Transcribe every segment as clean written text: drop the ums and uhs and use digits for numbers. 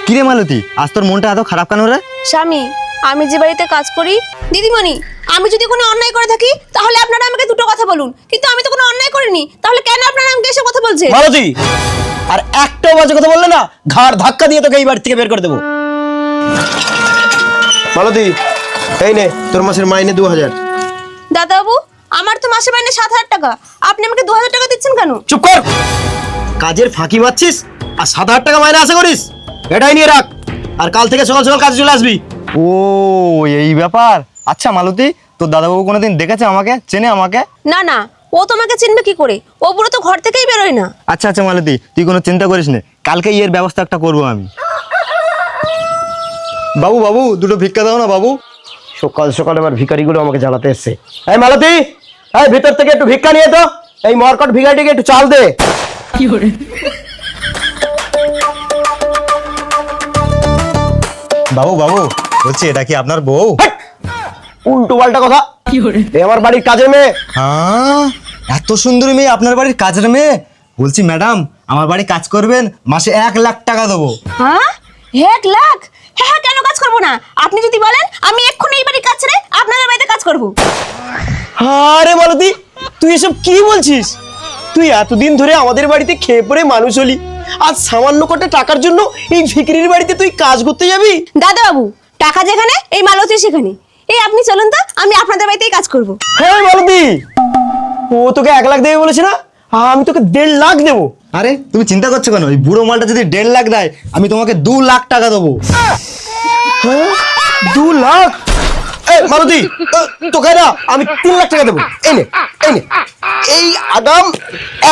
কিরে মালতী, আজ তোর মনটা এত খারাপ কেন রে? স্বামী, আমি যে বাড়িতে কাজ করি, দিদিমণি, আমি যদি কোনো অন্যায় করে থাকি তাহলে আপনারা আমাকে দুটো কথা বলুন, কিন্তু আমি তো কোনো অন্যায় করিনি, তাহলে কেন আপনারা আমাকে এসে কথা বলছেন? মালতী, আর একটাও বাজে কথা বললে না, ঘাড় ধাক্কা দিয়ে তোকে এই বাড়ি থেকে বের করে দেবো। মালতী, এই নে তোর মাসের মাইনে 2000। দাদাবাবু, আমার তো মাসে মাইনে 7000 টাকা, আপনি আমাকে 2000 টাকা দিচ্ছেন কেন? চুপ কর, কাজের ফাঁকি পাচ্ছিস আর 7000 টাকা মাইনে আশা করিস? এটাই নিয়ে রাখ, আর কাল থেকে সকাল সকাল কাজে চলে আসবি। ও এই ব্যাপার। আচ্ছা মালতী, তোর দাদাবাবু কোনোদিন দেখেছে আমাকে, চেনে আমাকে? না না, ও তোমাকে চিনবে কি করে? ও পুরো তো ঘর থেকেই বেরোয় না। আচ্ছা আচ্ছা মালতী, তুই কোনো চিন্তা করিস না, কালকে এর ব্যবস্থা একটা করবো আমি। বাবু বাবু, দুটো ভিক্ষা দাও না বাবু। সকাল সকাল আবার ভিখারিগুলো আমাকে জ্বালাতে এসছে। এই মালতী, এই ভিতর থেকে একটু ভিক্ষা নিয়ে তো, এই মরকট ভিখারিটিকে একটু চাল দে। বাবু বাবু, বলছি এটা কি আপনার বউ? উল্টো পাল্টা কথা, এ আমার বাড়ির কাজের মেয়ে। হ্যাঁ, এত সুন্দর মেয়ে আপনার বাড়ির কাজের মেয়ে? বলছি ম্যাডাম, আমার বাড়ি কাজ করবেন, মাসে 1 লাখ টাকা দেবো। হ্যাঁ 1 লাখ? হ্যাঁ হ্যাঁ, কেন কাজ করবো না? আপনি যদি বলেন আমি এক্ষুনি এই বাড়ি কাজ ছেড়ে আপনাদের বাড়িতে কাজ করবো। আরে মালতী, তুই এসব কি বলছিস? তুই এতদিন ধরে আমাদের বাড়িতে খেয়ে পড়ে মানুষ হলি, আজ সামান্য কটা টাকার জন্য এই ভিখারির বাড়িতে তুই কাজ করতে যাবি? দাদাবাবু, টাকা যেখানে এই মালতী সেখানে। এই আপনি চলুন তো, আমি আপনাদের বাড়িতেই কাজ করব। হ্যাঁ মালতী, ও তোকে 1 লাখ দেবে বলেছে না, আমি তোকে 1.5 লাখ দেবো। আরে তুমি চিন্তা করছো কেন? ওই বুড়ো মালটা যদি 1.5 লাখ দেয়, আমি তোমাকে 2 লাখ টাকা দেবো। হ্যাঁ 2 লাখ? এই মালতী, তোকে না আমি 3 লাখ টাকা দেবো। এই নে, এই নে, এই আগাম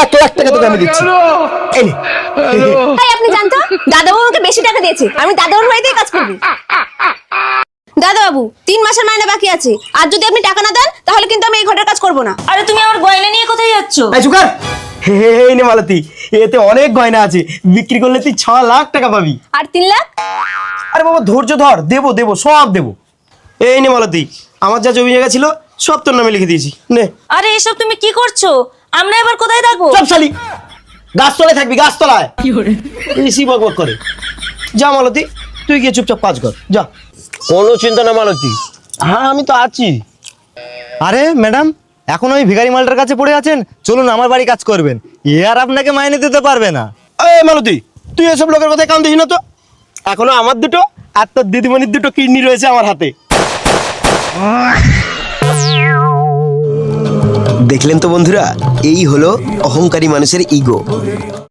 1 লাখ টাকা তোকে আমি দিচ্ছি। এই নে। তাই আপনি জানতো দাদাবাবু আমাকে বেশি টাকা দিয়েছে, আমি দাদাবাবুর বাড়িতেই কাজ করব। দাদাবাবু, 3 মাসের মাইনে বাকি আছে, আর যদি আপনি টাকা না দেন তাহলে কিন্তু আমি এই ঘরের কাজ করব না। আরে তুমি আমার গয়না নিয়ে কোথায় যাচ্ছ? এই চুকার, এই নে মালতী, এতে অনেক গয়না আছে, বিক্রি করলে তুই 6 লাখ টাকা পাবি। আর 3 লাখ? আরে বাবা ধৈর্য ধর, দেবো দেবো, সব দেবো। এই নে মালতী, আমার যা জমি জায়গা ছিল সব তোর নামে লিখে দিয়েছি, নে। আরে এসব তুমি কি করছো? আমরা এবার কোথায় থাকবো? চপ শালি, গাছতলায় থাকবি, গাছতলায়। বেশি বকবক করে। যা মালতী, তুই গিয়ে চুপচাপ কাজ কর, যা। কোনো চিন্তা না মালতী, হ্যাঁ আমি তো আছি। আরে ম্যাডাম, এখন ওই ভিখারি মালটার কাছে পড়ে আছেন, চলুন আমার বাড়ি কাজ করবেন। এ আর আপনাকে মাইনে দিতে পারবে না। এই মালতী, তুই এসব লোকের কথায় কান দিস না তো। এখনো আমার দুটো আর তোর দিদিমণির দুটো কিডনি রয়েছে আমার হাতে। দেখলেন তো বন্ধুরা, এই হলো অহংকারী মানুষের ইগো।